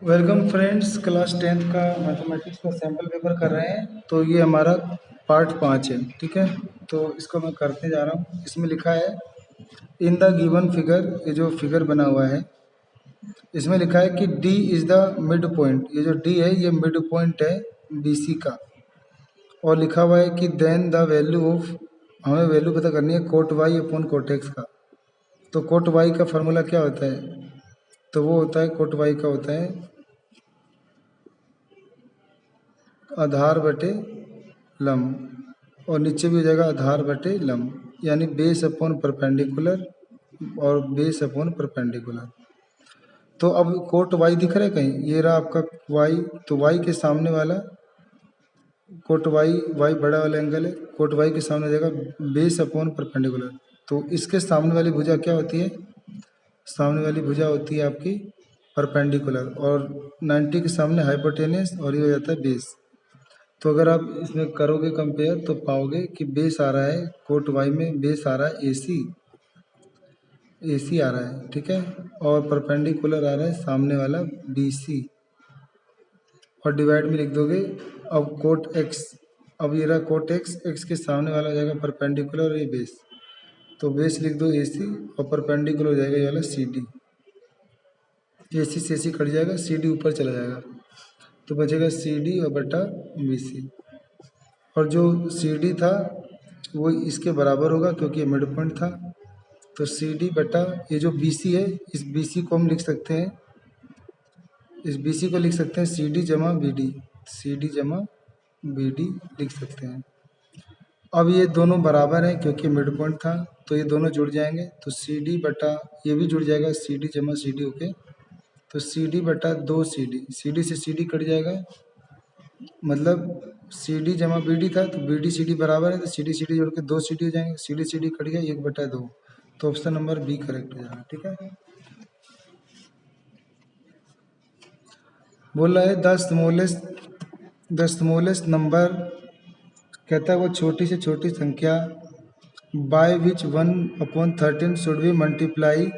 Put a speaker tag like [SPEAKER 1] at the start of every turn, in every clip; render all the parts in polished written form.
[SPEAKER 1] Welcome friends, class 10th का mathematics का sample paper कर रहे हैं। तो ये हमारा पार्ट 5 है, ठीक है। तो इसको मैं करते जा रहा हूँ। इसमें लिखा है इन द गिवन फिगर, ये जो फिगर बना हुआ है इसमें लिखा है कि D is the mid point. ये जो D है ये मिड पॉइंट है BC का। और लिखा हुआ है कि देन द वैल्यू ऑफ, हमें वैल्यू पता करनी है quote y upon quote x का। तो कोट वाई का फार्मूला क्या होता है? तो वो होता है, कोट वाई का होता है आधार बटे लंब, और नीचे भी हो जाएगा आधार बटे लंब, यानी बेस अपॉन परपेंडिकुलर और बेस अपॉन परपेंडिकुलर। तो अब कोट वाई दिख रहा है कहीं? ये रहा आपका वाई। तो वाई के सामने वाला कोट वाई, वाई बड़ा वाला एंगल है, कोट वाई के सामने हो जाएगा बेस अपॉन परपेंडिकुलर। तो इसके सामने वाली भुजा क्या होती है? सामने वाली भुजा होती है आपकी परपेंडिकुलर, और 90 के सामने हाइपोटेनस, और ये हो जाता है बेस। तो अगर आप इसमें करोगे कंपेयर तो पाओगे कि बेस आ रहा है कोट वाई में, बेस आ रहा है AC आ रहा है, ठीक है। और परपेंडिकुलर आ रहा है सामने वाला BC, और डिवाइड में लिख दोगे। अब कोट एक्स, अब ये रहा कोट एक्स, एक्स के सामने वाला हो जाएगा परपेंडिकुलर और ये बेस। तो बेस लिख दो AC, और परपेंडिकुलर हो जाएगा ये वाला CD। AC से AC कट जाएगा, CD ऊपर चला जाएगा, तो बचेगा CD और बटा BC। और जो CD था वो इसके बराबर होगा क्योंकि ये मिड पॉइंट था। तो CD बटा ये जो BC है, इस BC को हम लिख सकते हैं, इस BC को लिख सकते हैं CD जमा BD, CD जमा BD लिख सकते हैं। अब ये दोनों बराबर हैं क्योंकि मिड पॉइंट था, तो ये दोनों जुड़ जाएंगे। तो CD बटा ये भी जुड़ जाएगा, CD जमा CD होके। तो CD बटा 2CD, CD से CD कट जाएगा, मतलब CD जमा BD था, तो BD CD बराबर है, तो CD CD जोड़ के 2CD हो जाएंगे, CD CD कट गया 1/2। तो ऑप्शन नंबर B करेक्ट हो जाएगा, ठीक है। बोल रहा है द स्मॉलेस्ट नंबर, कहता है वो छोटी से छोटी संख्या by which 1/13 should be multiply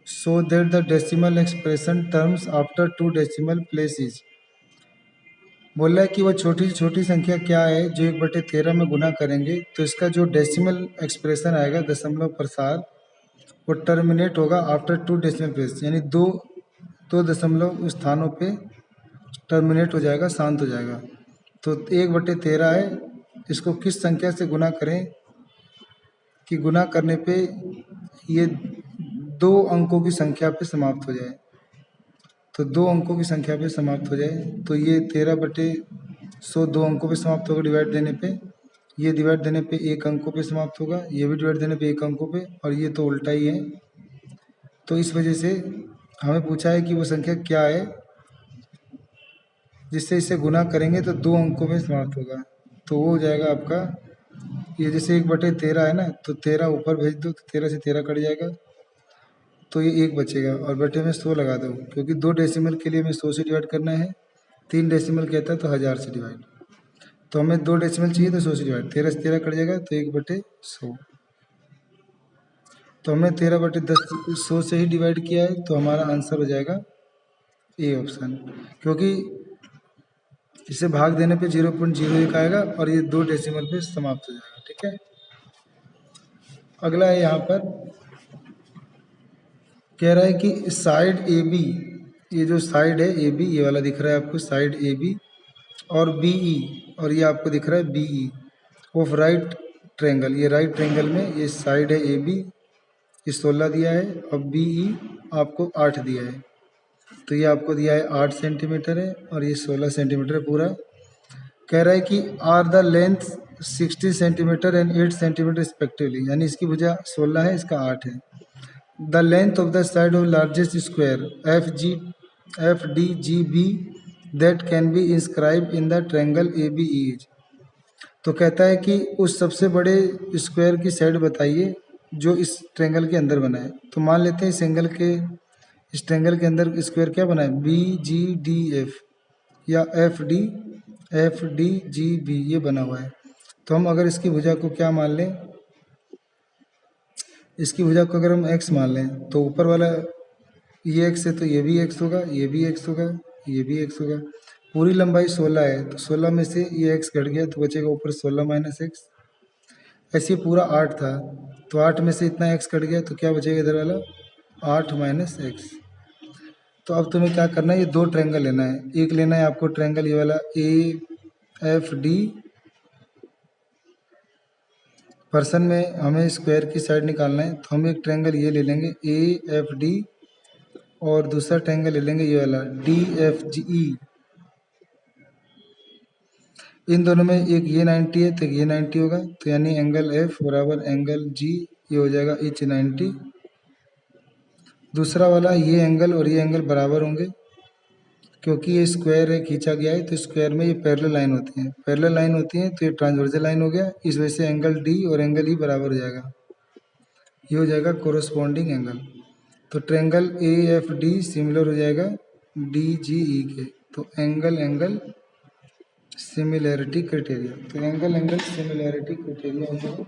[SPEAKER 1] so that the decimal expression terms after 2 decimal places. बोल रहा है कि वो छोटी से छोटी संख्या क्या है जो 1/13 में गुना करेंगे तो इसका जो डेसिमल एक्सप्रेशन आएगा, दशमलव प्रसार, वो टर्मिनेट होगा आफ्टर 2 डेसिमल प्लेस, यानी दो दशमलव स्थानों पे टर्मिनेट हो जाएगा, शांत हो जाएगा। तो 1/13 है, इसको किस संख्या से गुना करें कि गुना करने पे ये 2 अंकों की संख्या पे समाप्त हो जाए। तो 2 अंकों की संख्या पे समाप्त हो जाए, तो ये 13/100 2 अंकों पे समाप्त होगा डिवाइड देने पे। ये डिवाइड देने पे 1 अंकों पे समाप्त होगा, ये भी डिवाइड देने पे 1 अंकों पे, और ये तो उल्टा ही है। तो इस वजह से हमें पूछा है कि वो संख्या क्या है जिससे इसे गुना करेंगे तो 2 अंकों में समाप्त होगा। तो वो हो जाएगा आपका, ये जैसे 1/13 है ना, तो 13 ऊपर भेज दो तो 13 से 13 कट जाएगा, तो ये 1 बचेगा, और बटे में 100 लगा दो क्योंकि 2 डेसिमल के लिए हमें 100 से डिवाइड करना है, 3 डेसिमल कहता है तो 1000 से डिवाइड। तो हमें 2 डेसिमल चाहिए तो 100 से डिवाइड, 13 से 13 कट जाएगा तो 1/100। तो हमने 13/100 से ही डिवाइड किया है, तो हमारा आंसर हो जाएगा ए ऑप्शन, क्योंकि इसे भाग देने पे 0.01 आएगा और ये 2 डेसिमल पे समाप्त हो जाएगा, ठीक है। अगला है यहाँ पर कह रहा है कि साइड AB, ये जो साइड है AB, ये वाला दिख रहा है आपको साइड AB, और BE, और ये आपको दिख रहा है BE ऑफ राइट ट्रेंगल। ये राइट ट्रेंगल में ये साइड है AB, ये 16 दिया है, और BE आपको 8 दिया है। तो ये आपको दिया है 8 सेंटीमीटर है, और ये 16 सेंटीमीटर है पूरा। कह रहा है कि are the length 60 centimetre and 8 centimetre respectively, यानी इसकी भुजा 16 है, इसका 8 है। The length of the side of largest square FDGB that can be inscribe in the triangle AB is. तो कहता है कि उस सबसे बड़े स्क्वायर की साइड बताइए जो इस ट्रेंगल के अंदर बना है। तो मान लेते हैं इस ट्रेंगल के अंदर स्क्वायर क्या बना है, BGDF या FDGB ये बना हुआ है। तो हम अगर इसकी भुजा को क्या मान लें, इसकी भुजा को अगर हम x मान लें तो ऊपर वाला ये एक्स है तो ये भी एक्स होगा, ये भी एक्स होगा, ये भी एक्स होगा। पूरी लंबाई 16 है तो 16 में से ये एक्स घट गया तो बचेगा ऊपर 16 माइनस एक्स। ऐसे ही पूरा 8 था तो 8 में से इतना एक्स कट गया तो क्या बचेगा इधर वाला 8 माइनस एक्स। तो अब तुम्हें क्या करना है, ये दो ट्रायंगल लेना है। एक लेना है आपको ट्रायंगल ये वाला ए एफ डी, पर्सन में हमें स्क्वायर की साइड निकालना है तो हम एक ट्रायंगल ये ले लेंगे ए एफ डी, और दूसरा ट्रायंगल ले लेंगे ये वाला डी एफ जी ई। इन दोनों में एक ये 90 है तो ये 90 होगा, तो यानी एंगल एफ बराबर एंगल जी, ये हो जाएगा इच 90। दूसरा वाला ये एंगल और ये एंगल बराबर होंगे क्योंकि ये स्क्वायर है खींचा गया है तो स्क्वायर में ये पैरेलल लाइन होती है, पैरेलल लाइन होती है तो ये ट्रांसवर्सल लाइन हो गया, इस वजह से एंगल डी और एंगल ई बराबर हो जाएगा, ये हो जाएगा कोरोस्पॉन्डिंग एंगल। तो triangle A F D similar हो जाएगा डी जी ई के। तो एंगल एंगल सिमिलैरिटी क्राइटेरिया, तो एंगल एंगल सिमिलैरिटी क्राइटेरिया हो जाएगा।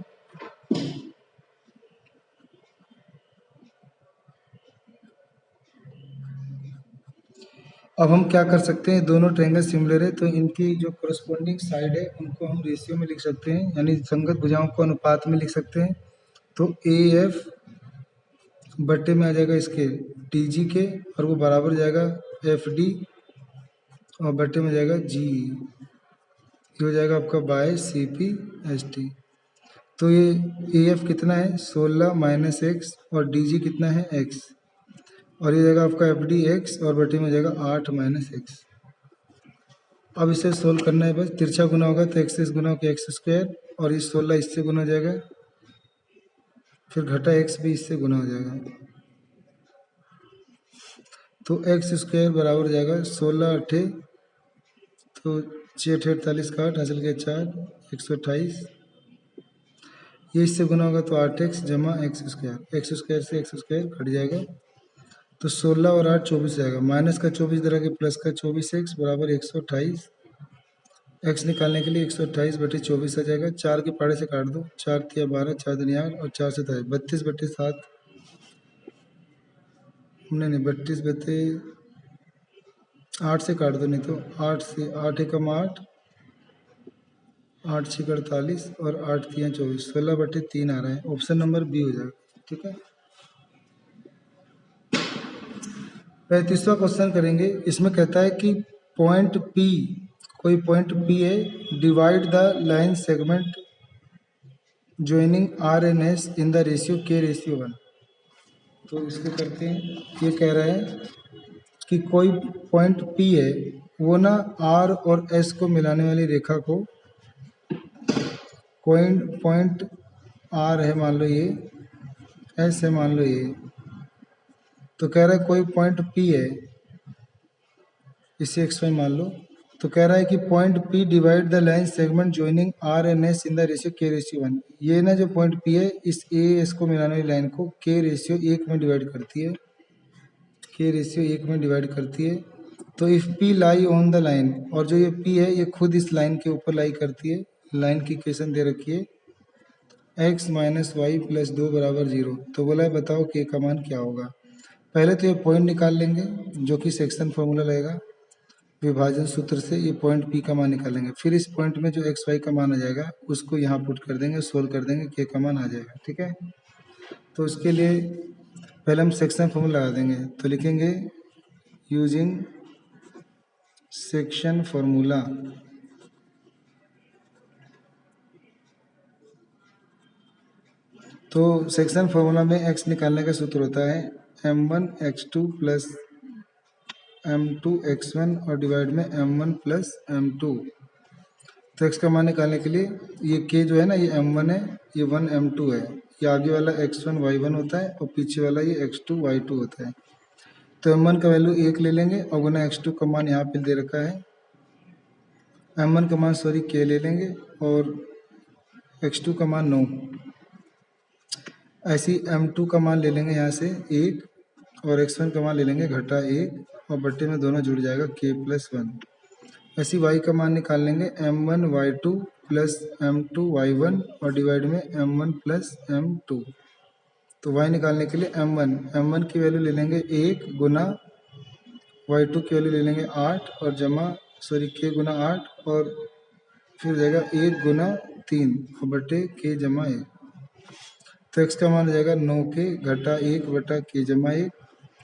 [SPEAKER 1] अब हम क्या कर सकते हैं, दोनों ट्रायंगल सिमिलर है तो इनकी जो कोरस्पॉन्डिंग साइड है उनको हम रेशियो में लिख सकते हैं, यानी संगत भुजाओं को अनुपात में लिख सकते हैं। तो ए एफ बट्टे में आ जाएगा इसके डी जी के, और वो बराबर जाएगा एफ डी, और बट्टे में जाएगा जी, ये हो जाएगा आपका by C P S T. तो ये ए एफ कितना है 16 माइनस एक्स, और डी जी कितना है एक्स, और ये जाएगा आपका एफ डी एक्स, और बटे में जाएगा 8 माइनस एक्स। अब इसे सोल्व करना है, बस तिरछा गुना होगा तो एक्स गुना होकर एक्स स्क्वायर, और इस 16 इससे गुना हो जाएगा, फिर घटा एक्स भी इससे गुना हो जाएगा, तो एक्स स्क्वायर बराबर हो जाएगा 16 अट्ठे तो 6 अट्ठे 48 का 8 हासिल के 4 128, ये इससे गुना होगा तो 8x जमा एक्स स्क्वायर से एक्स स्क्वायर कट जाएगा, तो 16 और 8 24 जाएगा, माइनस का 24 इधर आके प्लस का 24x बराबर 128। एक्स निकालने के लिए 128 बटे 24 आ जाएगा, 4 के पाड़े से काट दो, 4 तिया 12, 4 दुनिया 8 और 4 से 32 बटे 7, नहीं 32 बटे 8 से काट दो, नहीं तो 8 से 8 एकम 8, 8 6 48 और 8 तिया 24, 16 बटे 3 आ रहा है, ऑप्शन नंबर बी हो जाएगा। ठीक है, 35वां क्वेश्चन करेंगे। इसमें कहता है कि पॉइंट पी, कोई पॉइंट पी है, divide the line segment joining R N S in the ratio K ratio 1। तो इसको करते हैं, ये कह रहा है कि कोई पॉइंट पी है, वो ना आर और एस को मिलाने वाली रेखा को, कोई पॉइंट आर है मान लो, ये एस है मान लो ये, तो कह रहा है कोई पॉइंट पी है, इसे एक्स वाई मान लो, तो कह रहा है कि point P divide the line segment joining R N S in the ratio K ratio 1। ये ना जो पॉइंट पी है इस ए एस को मिलाने वाली लाइन को के रेशियो 1 में डिवाइड करती है, के रेशियो 1 में डिवाइड करती है। तो if P lie on the line, और जो ये पी है ये खुद इस लाइन के ऊपर लाई करती है, लाइन की इक्वेशन दे रखी है x माइनस वाई प्लस 2 बराबर 0। तो बोला है बताओ के का मान क्या होगा। पहले तो ये पॉइंट निकाल लेंगे जो कि सेक्शन फॉर्मूला लगेगा, विभाजन सूत्र से ये पॉइंट पी का मान निकालेंगे, फिर इस पॉइंट में जो एक्स वाई का मान आ जाएगा उसको यहाँ पुट कर देंगे, सोल्व कर देंगे, के का मान आ जाएगा। ठीक है, तो उसके लिए पहले हम सेक्शन फॉर्मूला लगा देंगे, तो लिखेंगे यूजिंग सेक्शन फॉर्मूला। तो सेक्शन फॉर्मूला में एक्स निकालने का सूत्र होता है m1 x2 plus m2 x1 और डिवाइड में m1 प्लस m2। तो x का मान निकालने के लिए ये k जो है ना, ये m1 है, ये 1 m2 है, ये आगे वाला x1 y1 होता है और पीछे वाला ये x2 y2 होता है। तो m1 का वैल्यू 1 ले लेंगे और गुना x2 का मान यहाँ पे दे रखा है, m1 का मान सॉरी k ले लेंगे और x2 का मान 9, ऐसी m2 का मान ले लेंगे यहाँ से 1 और x1 का मान ले लेंगे घटा 1 और बट्टे में दोनों जुड़ जाएगा k प्लस 1। ऐसी y का मान निकाल लेंगे m1 y2 plus m2 y1 और डिवाइड में m1 प्लस m2। तो y निकालने के लिए m1 की वैल्यू ले लेंगे 1 गुना y2 की वैल्यू ले लेंगे 8 और जमा k गुना 8 और फिर जाएगा 1 गुना 3 और बटे k जमा 1। तो x का मान हो जाएगा 9 के घटा 1 बटा k जमा 1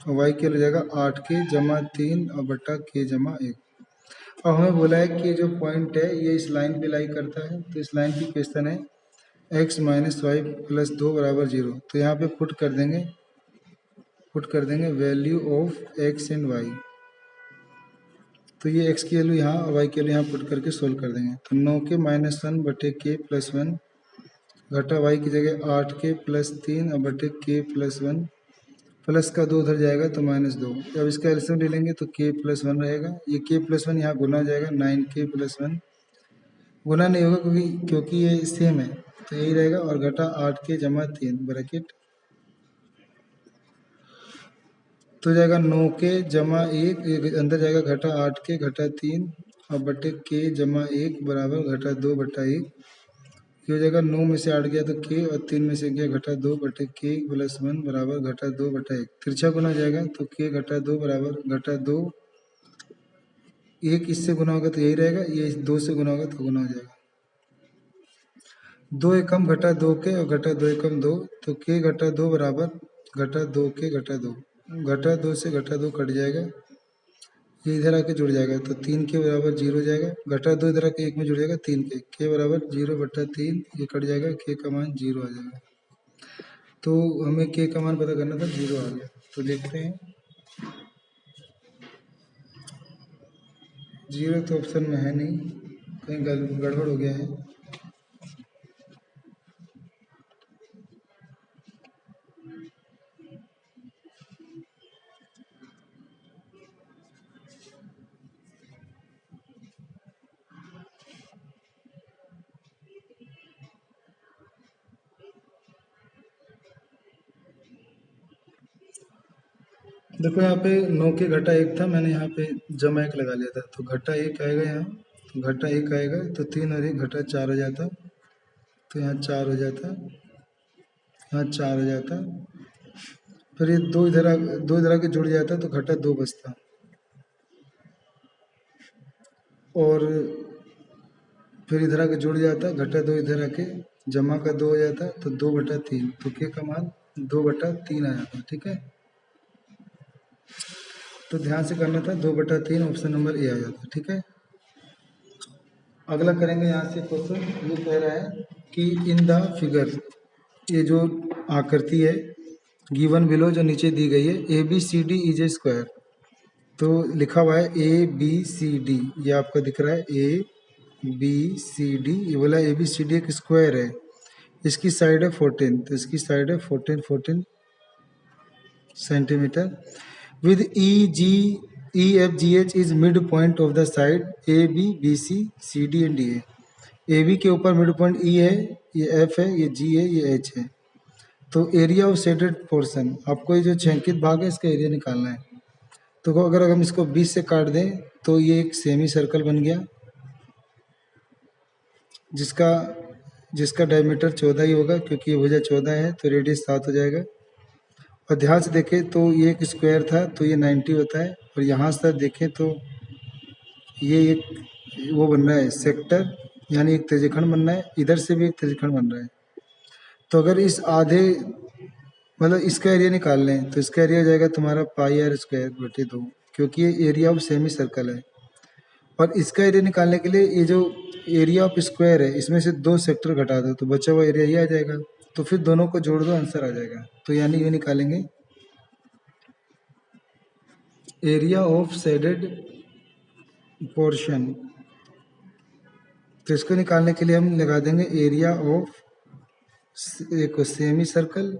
[SPEAKER 1] और y के हो जाएगा 8 के जमा 3 और बटा k जमा 1। अब हमें बोला है कि जो पॉइंट है ये इस लाइन पे लाई करता है, तो इस लाइन की क्वेश्चन है x माइनस वाई प्लस 2 बराबर 0। तो यहाँ पे पुट कर देंगे value of x and y। तो ये x की वैल्यू यहाँ और y की वैल्यू यहाँ पुट करके सोल्व कर देंगे। तो 9 के -1 बटे k प्लस 1 घटा y की जगह 8 के प्लस 3 और बटे k प्लस 1, प्लस का 2 उधर जाएगा तो -2। अब इसका एलसीएम ले लेंगे तो k प्लस 1 रहेगा, ये k प्लस 1 यहाँ गुना हो जाएगा 9k प्लस 1, गुना नहीं होगा क्योंकि ये सेम है तो यही रहेगा, और घटा 8k जमा 3 ब्रैकेट तो जाएगा 9k जमा 1 अंदर जाएगा घटा 8k घटा 3 और बटे k जमा 1 बराबर घटा 2 बटा 1। ये हो जाएगा 9 में से 8 गया तो k और 3 में से गया घटा 2 बटे k प्लस 1 बराबर घटा 2 बटा 1। तिरछा गुना हो जाएगा तो k घटा 2 बराबर घटा 2, 1 इससे गुना होगा तो यही रहेगा, ये 2 से गुना होगा तो गुना हो जाएगा। 2 एकम घटा 2 के और घटा 2 एकम 2, तो k घटा 2 बराबर घटा 2 के घटा 2, घटा 2 से घटा 2 कट जाएगा, ये इधर आके जुड़ जाएगा तो 3 के बराबर 0 हो जाएगा, घटा 2 इधर आके 1 में जुड़ जाएगा 3 के, k बराबर 0 बटा 3, ये कट जाएगा, k का मान 0 आ जाएगा। तो हमें k का मान पता करना था, 0 आ गया। तो देखते हैं 0 तो ऑप्शन में है नहीं, कहीं गड़बड़ हो गया है। देखो यहाँ पे 9 के घटा 1 था, मैंने यहाँ पे जमा 1 लगा लिया था, तो घटा 1 आएगा यहाँ, तो घटा 1 आएगा तो 3 और 1 घटा 4 हो जाता, तो यहाँ 4 हो जाता, यहाँ 4 हो जाता, फिर ये 2 इधर आके जुड़ जाता तो घटा 2 बचता, और फिर इधर आके जुड़ जाता घटा 2 इधर आके जमा का 2 हो जाता, तो 2 बटा 3, तो k का मान 2 बटा 3 आ जाता। ठीक है, तो ध्यान से करना था, 2 बटा 3 ऑप्शन नंबर ए आ जाता। ठीक है, अगला करेंगे यहाँ से क्वेश्चन। ये कह रहा है कि इन द फिगर, ये जो आकृति है गिवन बिलो जो नीचे दी गई है, A B C D is a square. तो लिखा हुआ है ए बी सी डी, ये आपका दिख रहा है ए बी सी डी, ये बोला ए बी सी डी एक स्क्वायर है, इसकी साइड है 14, तो इसकी साइड है 14 centimetre, with EFGH is midpoint of the side AB, BC, CD and DA। AB के ऊपर मिड पॉइंट E है, ये F है, ये G है, ये H है। तो एरिया ऑफ शेडेड पोर्शन, आपको ये जो छेंकित भाग है इसका एरिया निकालना है। तो अगर हम इसको 20 से काट दें तो ये एक सेमी सर्कल बन गया, जिसका डायमीटर 14 ही होगा, क्योंकि ये भुजा 14 है तो रेडियस 7 हो जाएगा। और ध्यान से देखें तो ये एक स्क्वायर था तो ये 90 होता है, और यहाँ से देखें तो ये एक वो बन रहा है सेक्टर, यानी एक त्रिज्यखंड बन रहा है, इधर से भी एक त्रिज्यखंड बन रहा है। तो अगर इस आधे मतलब इसका एरिया निकाल लें तो इसका एरिया हो जाएगा तुम्हारा पाई आर स्क्वायर बटे 2, क्योंकि ये एरिया ऑफ सेमी सर्कल है। और इसका एरिया निकालने के लिए ये जो एरिया ऑफ स्क्वायर है इसमें से 2 सेक्टर घटा दो तो बचा हुआ एरिया ये आ जाएगा, तो फिर दोनों को जोड़ दो आंसर आ जाएगा। तो यानी ये निकालेंगे एरिया ऑफ शेडेड पोर्शन, तो इसको निकालने के लिए हम लगा देंगे एरिया ऑफ एक सेमी सर्कल,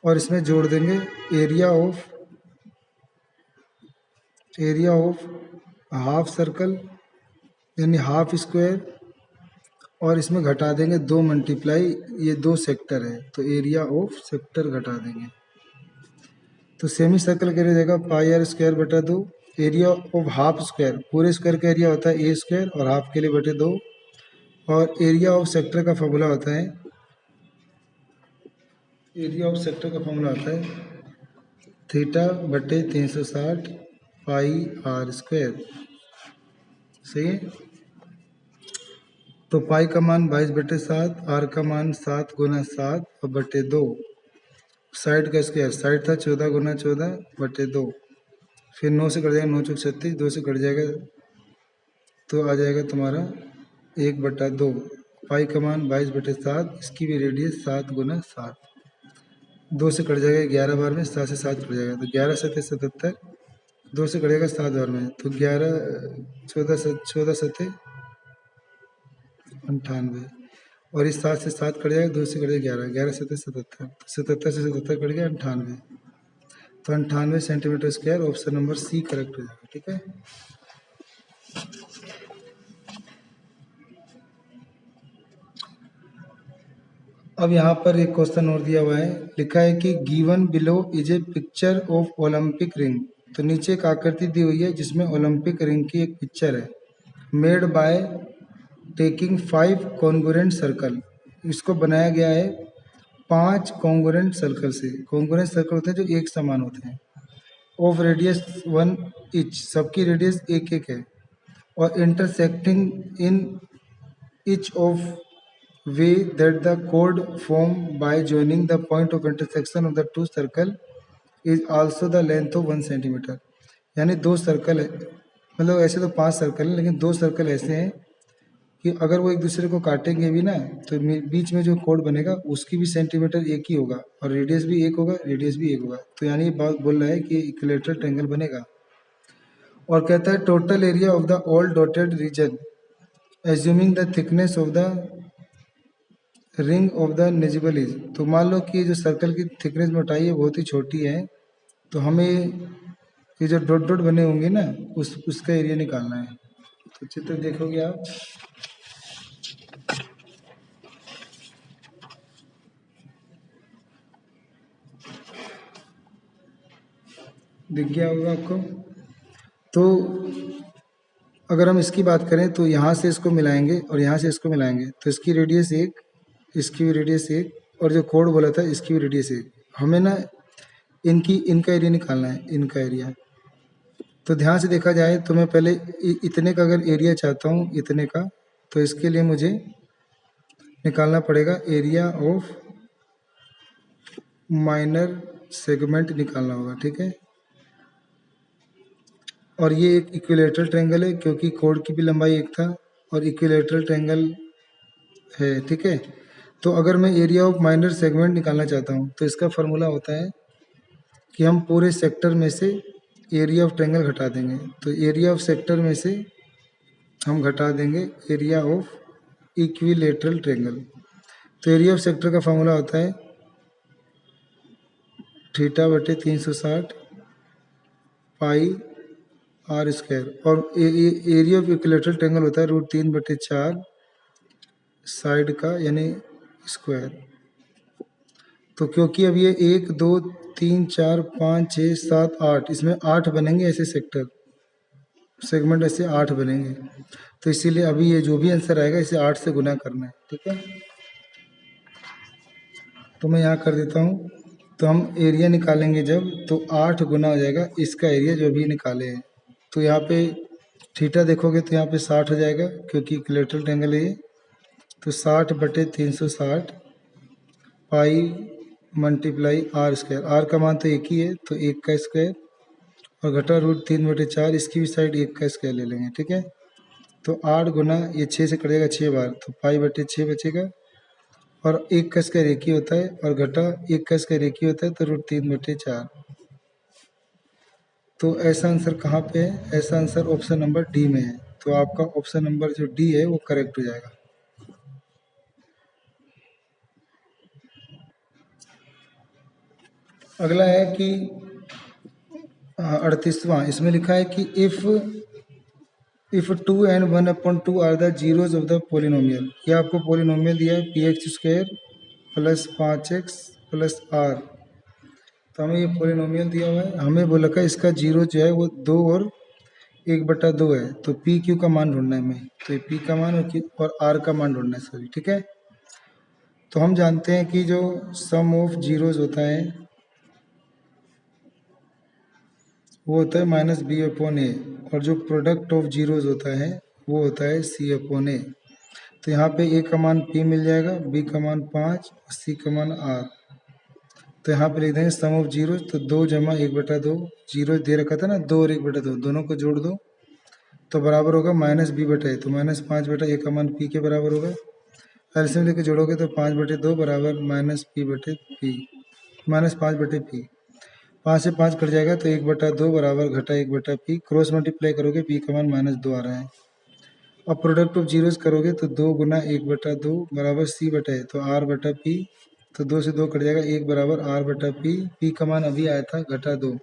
[SPEAKER 1] और इसमें जोड़ देंगे एरिया ऑफ हाफ सर्कल यानी हाफ स्क्वायर, और इसमें घटा देंगे 2 मल्टीप्लाई, ये 2 सेक्टर है तो एरिया ऑफ सेक्टर घटा देंगे। तो सेमी सर्कल का एरिया जाएगा पाई आर स्क्वायर बटा 2, एरिया ऑफ हाफ स्क्वायर, पूरे स्क्वायर का एरिया होता है ए स्क्वायर और हाफ के लिए बटे 2, और एरिया ऑफ सेक्टर का फॉर्मूला होता है एरिया ऑफ सेक्टर का फॉर्मूला आता है थीटा बटे 360 पाई आर स्क्वायर। सही है। तो पाई का मान 22/7, आर का मान 7 × 7 और बटे 2। साइड का स्क्वायर, साइड था 14 × 14 बटे 2। फिर 9 से कट जाएगा, 9 चौक 36, 2 से कट जाएगा तो आ जाएगा तुम्हारा 1/2। पाई का मान 22/7, इसकी भी रेडियस 7 × 7। 2 से कट जाएगा 11 बार में, 7 से 7 कट जाएगा तो 11 सत्ते 77, 2 से कटेगा 7 बार में तो 11 14 सत्ते 98 और इस 7 से 7 कट जाएगा, 2 से कटेगा 11, 11 सत्ते 77, 77 से 77 कट गया 98। तो 98 centimetre square, option number C correct हो जाएगा। ठीक है। अब यहाँ पर एक क्वेश्चन और दिया हुआ है, लिखा है कि given below is a picture of Olympic ring. तो नीचे एक आकृति दी हुई है जिसमें ओलंपिक रिंग की एक पिक्चर है, made by taking 5 congruent circle. इसको बनाया गया है 5 कॉन्ग्रुएंट सर्कल से। कॉन्ग्रुएंट सर्कल होते हैं जो एक समान होते हैं, ऑफ रेडियस 1 ईच, सबकी रेडियस एक एक है, और intersecting in each of way that the chord formed by joining the point of intersection of the two circle is also the length of 1 centimeter। यानी 2 सर्कल है, मतलब ऐसे तो 5 सर्कल हैं लेकिन 2 सर्कल ऐसे हैं कि अगर वो एक दूसरे को काटेंगे भी ना तो बीच में जो कोड बनेगा उसकी भी सेंटीमीटर एक ही होगा और रेडियस भी एक होगा, रेडियस भी एक होगा। तो यानी ये बात बोल रहा है कि इक्विलेटरल ट्रायंगल बनेगा। और कहता है total area of the all dotted region assuming the thickness of the ring of the negligible is. तो मान लो कि जो सर्कल की थिकनेस मोटाई है बहुत ही छोटी है, तो हमें ये जो डॉट डॉट बने होंगे ना उसका एरिया निकालना है। तो चित्र देखोगे आप, दिख गया होगा आपको। तो अगर हम इसकी बात करें तो यहाँ से इसको मिलाएंगे और यहाँ से इसको मिलाएंगे तो इसकी रेडियस एक, इसकी भी रेडियस एक, और जो कोड बोला था इसकी भी रेडियस एक। हमें ना इनका एरिया निकालना है, इनका एरिया। तो ध्यान से देखा जाए तो मैं पहले इतने का अगर एरिया चाहता हूँ, इतने का, तो इसके लिए मुझे निकालना पड़ेगा एरिया ऑफ माइनर सेगमेंट निकालना होगा। ठीक है। और ये एक इक्विलेटरल ट्रायंगल है क्योंकि कोड की भी लंबाई एक था और इक्विलेटरल ट्रायंगल है। ठीक है। तो अगर मैं एरिया ऑफ माइनर सेगमेंट निकालना चाहता हूँ तो इसका फार्मूला होता है कि हम पूरे सेक्टर में से एरिया ऑफ ट्रायंगल घटा देंगे। तो एरिया ऑफ सेक्टर में से हम घटा देंगे एरिया ऑफ इक्विलेटरल ट्रायंगल। तो एरिया ऑफ सेक्टर का फार्मूला होता है थीटा बटे 360 पाई आर स्क्वायर, और एरिया ऑफ इक्विलेटरल ट्रायंगल होता है √3/4 साइड का यानी स्क्वायर। तो क्योंकि अब ये 1 2 3 4 5 6 7 8, इसमें 8 बनेंगे ऐसे सेक्टर सेगमेंट, ऐसे 8 बनेंगे। तो इसीलिए अभी ये जो भी आंसर आएगा इसे 8 से गुना करना है। ठीक है। तो मैं यहाँ कर देता हूँ। तो हम एरिया निकालेंगे जब तो 8 गुना हो जाएगा इसका एरिया जो भी निकाले हैं। तो यहाँ पे थीटा देखोगे तो यहाँ पे 60 हो जाएगा क्योंकि इक्विलेटरल ट्रायंगल है ये। तो 60/360 pi multiply R square. R का मान तो एक ही है तो 1 का स्क्वायर, और घटा √3/4, इसकी भी साइड 1 का स्क्वायर ले लेंगे। ठीक है। तो 8 गुना ये 6 से कटेगा 6 बार तो पाई/6 बचेगा, और 1 का स्क्वायर एक ही होता है और घटा 1 का स्क्वायर एक ही होता है तो √3/4। तो ऐसा आंसर कहाँ पे है? ऐसा आंसर ऑप्शन नंबर डी में है। तो आपका ऑप्शन नंबर जो डी है वो करेक्ट हो जाएगा। अगला है कि 38वां, इसमें लिखा है कि if 2 and 1/2 are the zeros of the polynomial. ये आपको पोलिनोमियल दिया है px² + 5x + r। तो हमें ये पोलिनोमियल दिया हुआ है, हमें बोला का इसका जीरो जो है वो 2 और 1/2 है। तो पी क्यू का मान ढूंढना है हमें। तो ये पी का मान और आर का मान ढूंढना है सॉरी। ठीक है। तो हम जानते हैं कि जो सम ऑफ जीरोज होता है वो होता है माइनस बी अपॉन ए, और जो प्रोडक्ट ऑफ जीरोज होता है वो होता है सी अपॉन ए। तो यहाँ पे ए का मान पी मिल जाएगा, बी का मान 5, सी का मान आर। तो यहाँ पे लिख देंगे सम ऑफ जीरो, तो 2 जमा 1/2, जीरो दे रखा था ना, 2 और 1/2, दोनों को जोड़ दो तो बराबर होगा माइनस बी बटा ए। तो माइनस 5/a का मान पी के बराबर होगा। एलसीएम लेके जोड़ोगे तो 5/2 बराबर माइनस पी बटे पी, माइनस 5/p। 5 से 5 कट जाएगा तो 1/2 बराबर घटा 1/p। क्रॉस मल्टीप्लाई करोगे पी का मान -2 आ रहा है। अब प्रोडक्ट ऑफ जीरोस करोगे तो 2 गुना 1/2 बराबर सी बटा है, तो आर बटा पी। तो 2 से 2 कट जाएगा, 1 बराबर आर बटा पी। पी का मान अभी आया था -2,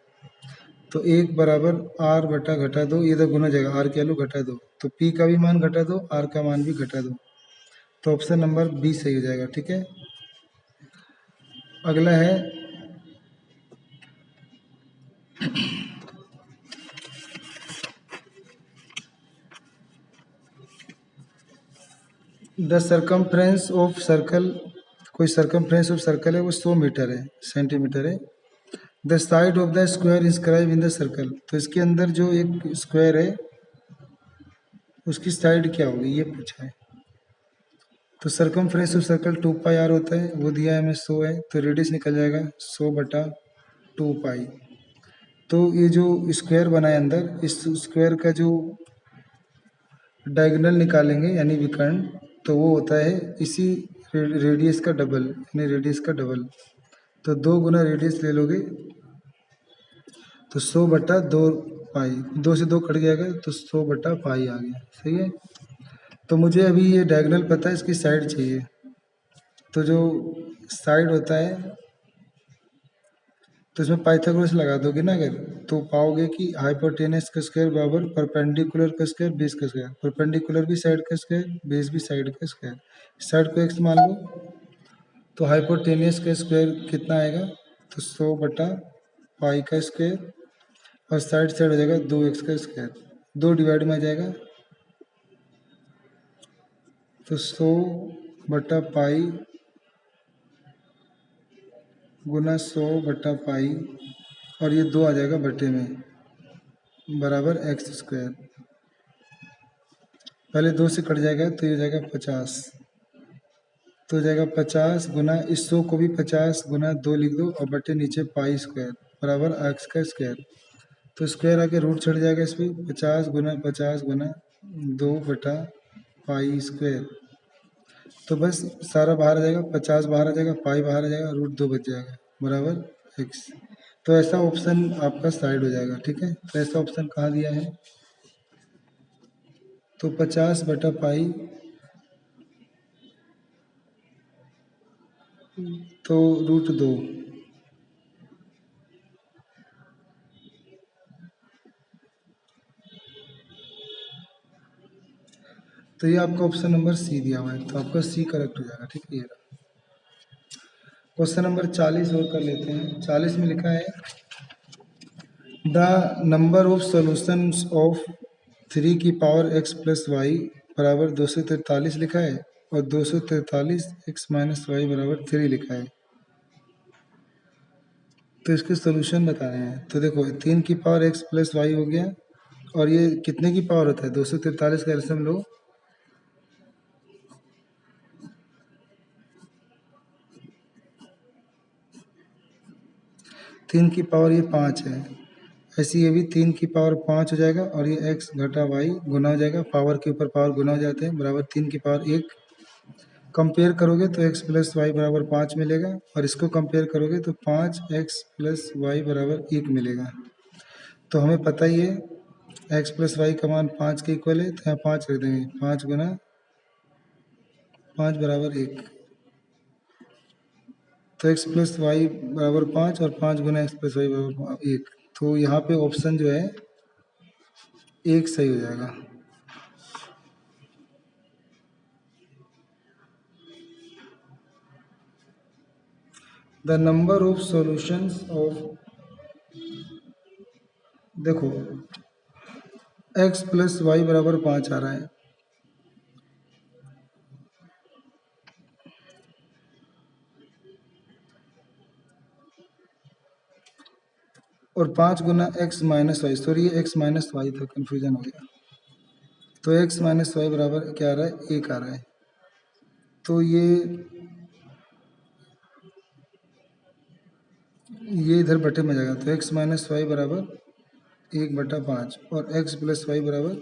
[SPEAKER 1] तो 1 बराबर आर बटा -2, ये तो गुना जाएगा, आर की वैल्यू -2, तो पी का भी मान -2, आर का मान भी -2। तो ऑप्शन नंबर बी सही हो जाएगा। ठीक है, अगला है द सरकमफ्रेंस ऑफ सर्कल। कोई सरकमफ्रेंस ऑफ सर्कल है, वो 100 मीटर है, सेंटीमीटर है। The side of the square inscribe in the circle. तो इसके अंदर जो एक स्क्वायर है उसकी साइड क्या होगी ये पूछा है। तो सरकमफ्रेंस ऑफ सर्कल 2πr होता है, वो दिया है हमें 100 है, तो रेडियस निकल जाएगा 100/2π। तो ये जो स्क्वायर बना है अंदर, इस स्क्वायर का जो डायगोनल निकालेंगे यानी विकर्ण, तो वो होता है इसी रेडियस का डबल, यानी रेडियस का डबल। तो 2 गुना रेडियस ले लोगे तो 100/2π, 2 से 2 कट जाएगा तो 100/π आ गया। सही है, तो मुझे अभी ये डायगोनल पता है, इसकी साइड चाहिए। तो जो साइड होता है तो इसमें पाइथागोरस लगा दोगे ना अगर, तो पाओगे कि हाइपोटेनस का स्क्वायर बराबर परपेंडिकुलर का स्क्वायर बेस का स्क्वायर। परपेंडिकुलर भी साइड का स्क्वायर, बेस भी साइड का स्क्वायर। साइड को x मान लो, तो हाइपोटेनस का स्क्वायर कितना आएगा, तो 100/π का स्क्वायर, और साइड साइड हो जाएगा 2x का स्क्वायर, 2 डिवाइड में आ जाएगा, तो 100/π गुना 100/π, और ये 2 आ जाएगा बटे में, बराबर x²। पहले 2 से कट जाएगा तो ये हो जाएगा 50, तो हो जाएगा 50 गुना, इस 100 को भी 50 गुना 2 लिख दो, और बटे नीचे π² बराबर x का स्क्वायर। तो स्क्वायर आके रूट चढ़ जाएगा इस पर, 50 गुना 2/π²। तो बस सारा बाहर आ जाएगा, 50 बाहर आ जाएगा, पाई बाहर आ जाएगा, √2 बच जाएगा, बराबर x। तो ऐसा ऑप्शन आपका साइड हो जाएगा। ठीक है, तो ऐसा ऑप्शन कहाँ दिया है, तो 50/π, तो √2। तो ये आपका ऑप्शन नंबर सी दिया हुआ है, तो आपका सी करेक्ट हो जाएगा। ठीक है, क्वेश्चन नंबर 40 और कर लेते हैं। 40 में लिखा है the number of solutions of 3 की पावर x प्लस वाई बराबर 243 लिखा है, और 243 x माइनस वाई बराबर 3 लिखा है। तो इसके सॉल्यूशन बता रहे हैं। तो देखो 3 की पावर x प्लस वाई हो गया, और ये कितने की पावर होता है, 243 का एलसीएम लो, तीन की पावर ये 5 है, ऐसे ये भी 3 की पावर 5 हो जाएगा, और ये x घटा वाई गुना हो जाएगा, पावर के ऊपर पावर गुना हो जाते हैं, बराबर 3 की पावर 1। कंपेयर करोगे तो x प्लस वाई बराबर 5 मिलेगा, और इसको कंपेयर करोगे तो 5x प्लस वाई बराबर 1 मिलेगा। तो हमें पता ही है x प्लस वाई का मान 5 के इक्वल है, तो यहाँ 5 रख देंगे, 5 गुना 5 बराबर 1। तो x प्लस वाई बराबर 5, और 5 गुना x प्लस वाई बराबर 1। तो यहाँ पे ऑप्शन जो है 1 सही हो जाएगा। The number of solutions of, देखो x प्लस वाई बराबर 5 आ रहा है, और 5 गुना एक्स माइनस वाई, सॉरी ये एक्स माइनस वाई था, कन्फ्यूजन हो गया। तो एक्स माइनस वाई बराबर क्या आ रहा है, 1 आ रहा है। तो ये इधर बटे में जाएगा, तो एक्स माइनस वाई बराबर 1/5 और एक्स प्लस वाई बराबर,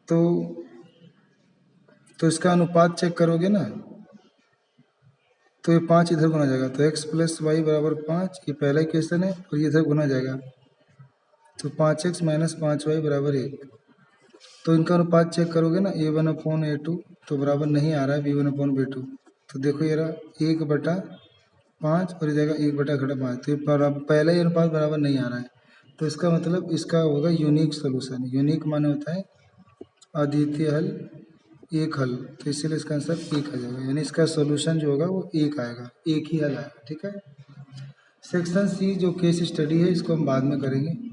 [SPEAKER 1] तो इसका अनुपात चेक करोगे ना, तो ये 5 इधर गुना जाएगा, तो एक्स प्लस वाई बराबर 5, ये पहला इक्वेशन है, और ये इधर गुना जाएगा, तो 5x माइनस 5y बराबर 1। तो इनका अनुपात चेक करोगे ना, a1/a2 तो बराबर नहीं आ रहा है b1/b2। तो देखो ये रहा 1/5 और ये जाएगा 1/5, तो ये पहला ही अनुपात बराबर नहीं आ रहा है। तो इसका मतलब इसका होगा यूनिक सोल्यूशन। यूनिक माने होता है अद्वितीय हल, एक हल, तो इसीलिए इसका आंसर 1 आ जाएगा, यानी इसका सोल्यूशन जो होगा वो 1 आएगा, एक ही हल आएगा। ठीक है। सेक्शन सी जो केस स्टडी है इसको हम बाद में करेंगे।